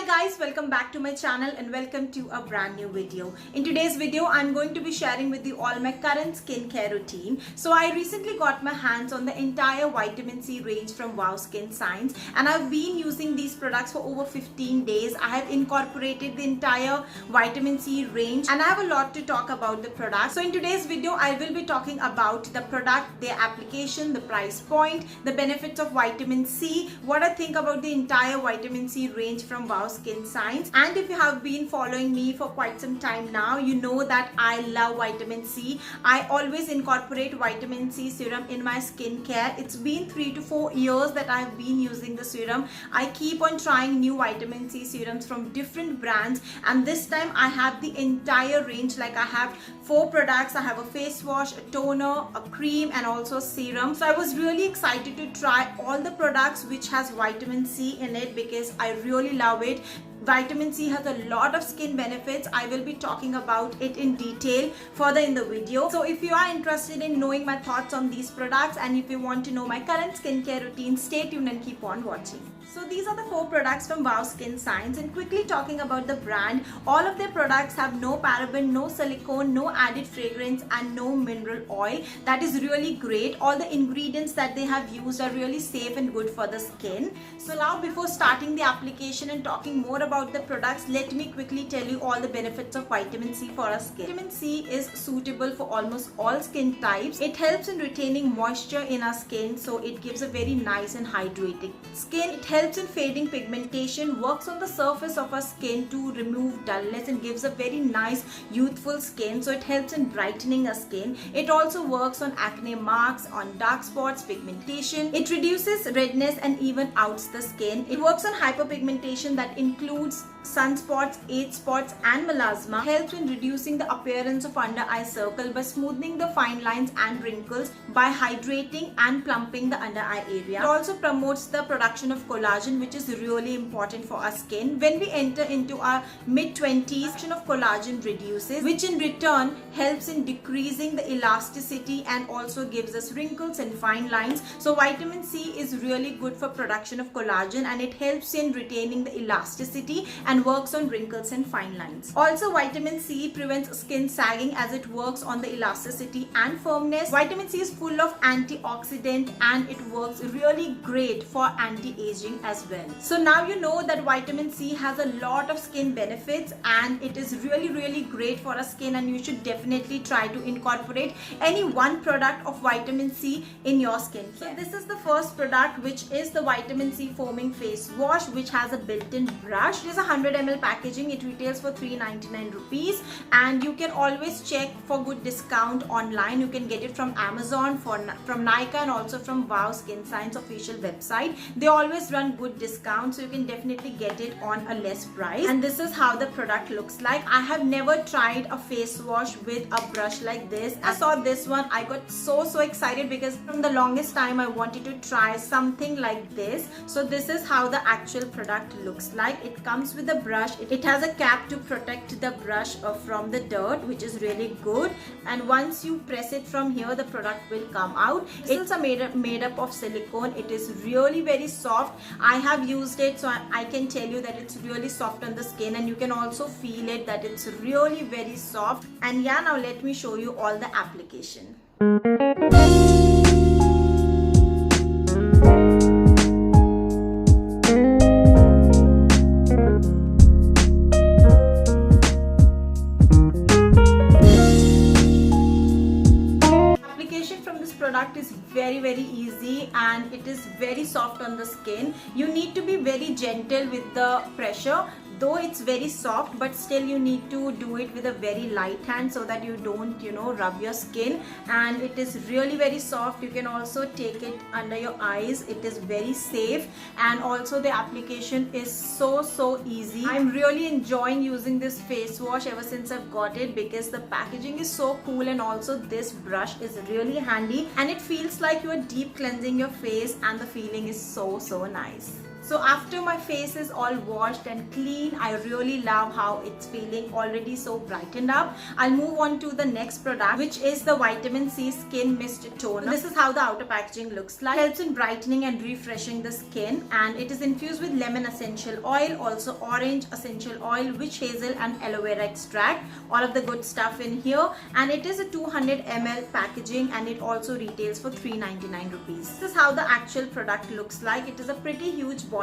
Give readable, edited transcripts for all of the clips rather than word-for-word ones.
Hi guys, welcome back to my channel and welcome to a brand new video. In today's video, I'm going to be sharing with you all my current skincare routine. So I recently got my hands on the entire vitamin C range from Wow Skin Science, and I've been using these products for over 15 days. I have incorporated the entire vitamin C range and I have a lot to talk about the product. So in today's video, I will be talking about the product, their application, the price point, the benefits of vitamin C, what I think about the entire vitamin C range from Wow Skin Science. And if you have been following me for quite some time now, you know that I love vitamin C. I always incorporate vitamin C serum in my skincare. It's been 3 to 4 years that I've been using the serum. I keep on trying new vitamin C serums from different brands, and this time I have the entire range. Like I have 4 products. I have a face wash, a toner, a cream, and also a serum. So I was really excited to try all the products which has vitamin C in it because I really love it. Vitamin C has a lot of skin benefits. I will be talking about it in detail further in the video. So if you are interested in knowing my thoughts on these products and if you want to know my current skincare routine, stay tuned and keep on watching. So these are the 4 products from Wow Skin Science, and quickly talking about the brand, all of their products have no paraben, no silicone, no added fragrance and no mineral oil. That is really great. All the ingredients that they have used are really safe and good for the skin. So now before starting the application and talking more about the products, let me quickly tell you all the benefits of vitamin C for our skin. Vitamin C is suitable for almost all skin types. It helps in retaining moisture in our skin, so it gives a very nice and hydrating skin. It helps in fading pigmentation, works on the surface of our skin to remove dullness and gives a very nice youthful skin. So it helps in brightening our skin. It also works on acne marks, on dark spots, pigmentation. It reduces redness and even outs the skin. It works on hyperpigmentation that includes sunspots, age spots and melasma. Helps in reducing the appearance of under eye circle by smoothing the fine lines and wrinkles by hydrating and plumping the under eye area. It also promotes the production of collagen, which is really important for our skin. When we enter into our mid-20s, production of collagen reduces, which in return helps in decreasing the elasticity and also gives us wrinkles and fine lines. So vitamin C is really good for production of collagen, and it helps in retaining the elasticity and works on wrinkles and fine lines. Also, vitamin C prevents skin sagging as it works on the elasticity and firmness. Vitamin C is full of antioxidant and it works really great for anti-aging as well. So now you know that vitamin C has a lot of skin benefits and it is really great for our skin, and you should definitely try to incorporate any one product of vitamin C in your skin. So this is the first product, which is the vitamin C foaming face wash, which has a built-in brush. It is a 100 ml packaging. It retails for 399 rupees, and you can always check for good discount online. You can get it from Amazon, from Nykaa, and also from Wow Skin Science official website. They always run good discounts, so you can definitely get it on a less price. And this is how the product looks like. I have never tried a face wash with a brush like this. I saw this one, I got so excited because from the longest time I wanted to try something like this. So this is how the actual product looks like. It comes with a brush. It has a cap to protect the brush from the dirt, which is really good. And once you press it from here, the product will come out. It's made up of silicone. It is really very soft. I have used it, so I can tell you that it's really soft on the skin, and you can also feel it that it's really very soft. And yeah, now let me show you all the application. Product is very easy and it is very soft on the skin. You need to be very gentle with the pressure. Though it's very soft, but still you need to do it with a very light hand so that you don't, rub your skin. And it is really very soft. You can also take it under your eyes. It is very safe, and also the application is so easy. I'm really enjoying using this face wash ever since I've got it because the packaging is so cool, and also this brush is really handy and it feels like you are deep cleansing your face, and the feeling is so nice. So after my face is all washed and clean, I really love how it's feeling, already so brightened up. I'll move on to the next product, which is the Vitamin C Skin Mist Toner. This is how the outer packaging looks like. It helps in brightening and refreshing the skin, and it is infused with lemon essential oil, also orange essential oil, witch hazel and aloe vera extract, all of the good stuff in here. And it is a 200 ml packaging, and it also retails for 399 rupees. This is how the actual product looks like. It is a pretty huge bottle.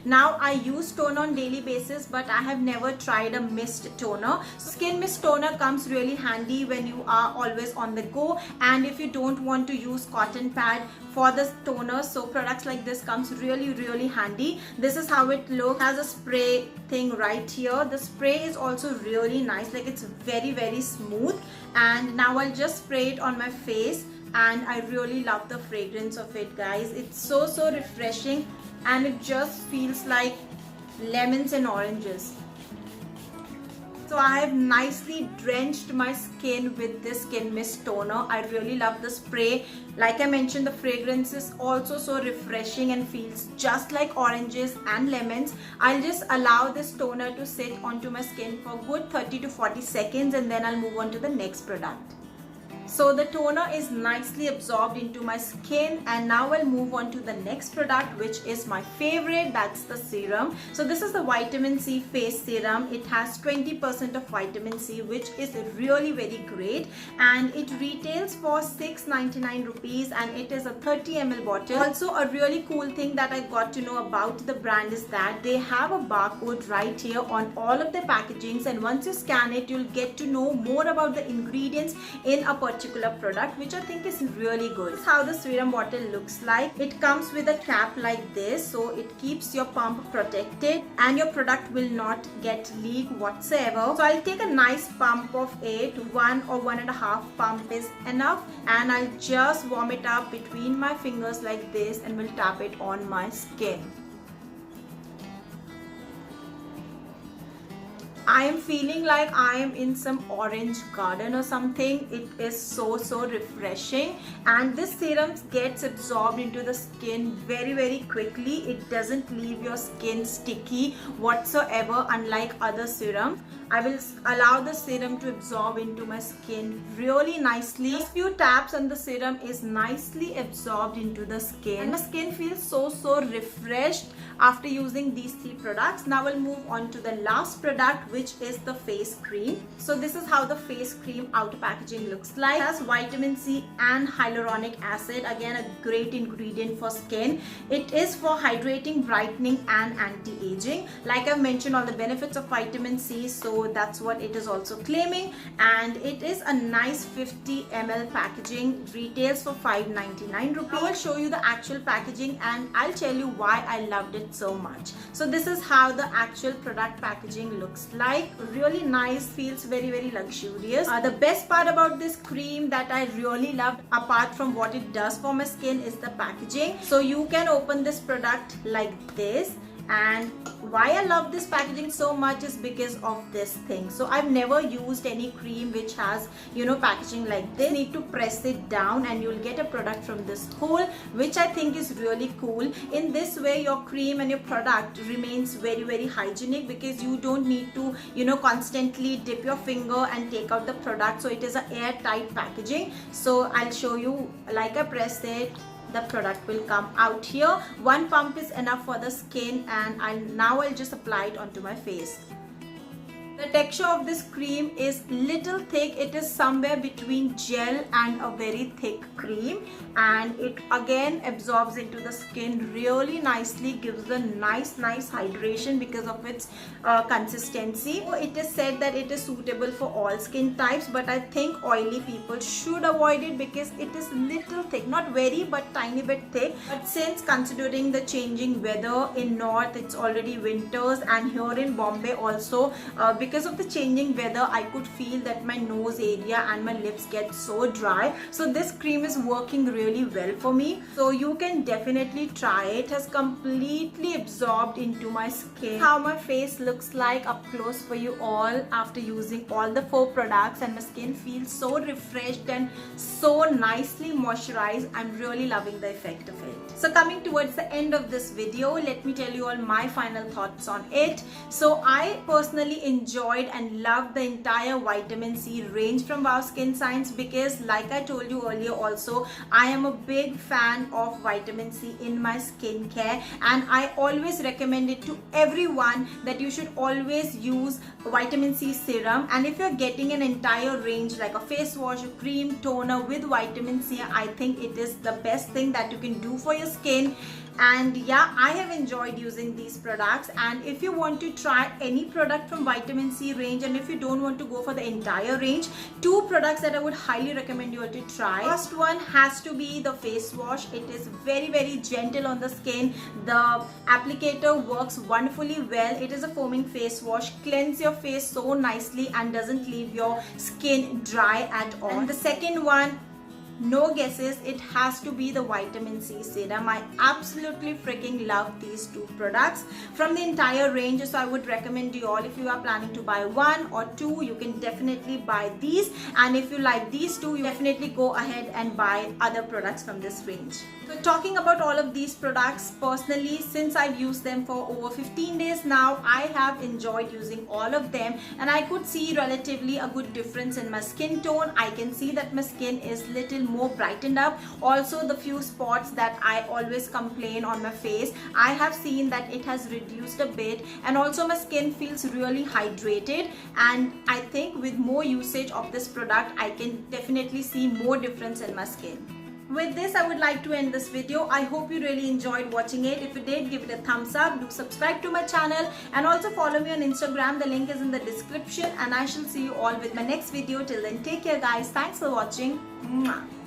Now I use toner on daily basis, but I have never tried a mist toner. So Skin Mist Toner comes really handy when you are always on the go, and if you don't want to use cotton pad for the toner, so products like this comes really handy. This is how it looks. It has a spray thing right here. The spray is also really nice, like it's very smooth. And now I'll just spray it on my face, and I really love the fragrance of it, guys. It's so refreshing, and it just feels like lemons and oranges. So I have nicely drenched my skin with this Skin Mist Toner. I really love the spray. Like I mentioned, the fragrance is also so refreshing and feels just like oranges and lemons. I'll just allow this toner to sit onto my skin for a good 30 to 40 seconds, and then I'll move on to the next product. So the toner is nicely absorbed into my skin, and now I'll move on to the next product, which is my favorite. That's the serum. So this is the Vitamin C Face Serum. It has 20% of vitamin C, which is really very great, and it retails for 699 rupees, and it is a 30 ml bottle. Also, a really cool thing that I got to know about the brand is that they have a barcode right here on all of their packagings, and once you scan it, you'll get to know more about the ingredients in a particular product, which I think is really good. This is how the serum bottle looks like. It comes with a cap like this, so it keeps your pump protected and your product will not get leak whatsoever. So I'll take a nice pump of it. 1 or 1.5 pump is enough, and I'll just warm it up between my fingers like this, and will tap it on my skin. I am feeling like I am in some orange garden or something. It is so refreshing, and this serum gets absorbed into the skin very quickly. It doesn't leave your skin sticky whatsoever, unlike other serums. I will allow the serum to absorb into my skin really nicely. Just few taps and the serum is nicely absorbed into the skin, and my skin feels so refreshed after using these 3 products. Now we'll move on to the last product, which is the face cream. So this is how the face cream outer packaging looks like. It has vitamin C and hyaluronic acid, again a great ingredient for skin. It is for hydrating, brightening and anti-aging. Like I've mentioned all the benefits of vitamin C, so that's what it is also claiming, and it is a nice 50 ml packaging. Retails for 599 rupees. I will show you the actual packaging, and I'll tell you why I loved it so much. So this is how the actual product packaging looks like. Really nice, feels very luxurious. The best part about this cream that I really loved, apart from what it does for my skin, is the packaging. So you can open this product like this, and why I love this packaging so much is because of this thing. So I've never used any cream which has, you know, packaging like this. You need to press it down and you'll get a product from this hole, which I think is really cool. In this way, your cream and your product remains very hygienic, because you don't need to, you know, constantly dip your finger and take out the product. So it is an airtight packaging. So I'll show you, like I press it, the product will come out here. 1 pump is enough for the skin, and I'll just apply it onto my face. The texture of this cream is little thick. It is somewhere between gel and a very thick cream, and it again absorbs into the skin really nicely, gives a nice hydration because of its consistency. So it is said that it is suitable for all skin types, but I think oily people should avoid it because it is little thick, not very but tiny bit thick. But since considering the changing weather in north, it's already winters, and here in Bombay also, because of the changing weather, I could feel that my nose area and my lips get so dry. So this cream is working really well for me. So you can definitely try it. It has completely absorbed into my skin. How my face looks like up close for you all after using all the 4 products, and my skin feels so refreshed and so nicely moisturized. I'm really loving the effect of it. So coming towards the end of this video, let me tell you all my final thoughts on it. So I personally enjoyed and loved the entire vitamin C range from Wow Skin Science, because like I told you earlier also, I am a big fan of vitamin C in my skincare, and I always recommend it to everyone that you should always use vitamin C serum. And if you're getting an entire range like a face wash, a cream, toner with vitamin C, I think it is the best thing that you can do for your skin. And yeah, I have enjoyed using these products. And if you want to try any product from vitamin C range, and if you don't want to go for the entire range, 2 products that I would highly recommend you all to try. First one has to be the face wash. It is very gentle on the skin. The applicator works wonderfully well. It is a foaming face wash, cleanse your face so nicely and doesn't leave your skin dry at all. And the second one, no guesses, it has to be the vitamin C serum. I absolutely freaking love these 2 products from the entire range. So I would recommend you all, if you are planning to buy 1 or 2, you can definitely buy these. And if you like these 2, you definitely go ahead and buy other products from this range. So talking about all of these products, personally, since I've used them for over 15 days now, I have enjoyed using all of them, and I could see relatively a good difference in my skin tone. I can see that my skin is little more brightened up. Also, the few spots that I always complain on my face, I have seen that it has reduced a bit, and also my skin feels really hydrated. And I think with more usage of this product, I can definitely see more difference in my skin. With this, I would like to end this video. I hope you really enjoyed watching it. If you did, give it a thumbs up. Do subscribe to my channel and also follow me on Instagram. The link is in the description, and I shall see you all with my next video. Till then, take care guys. Thanks for watching. Mwah.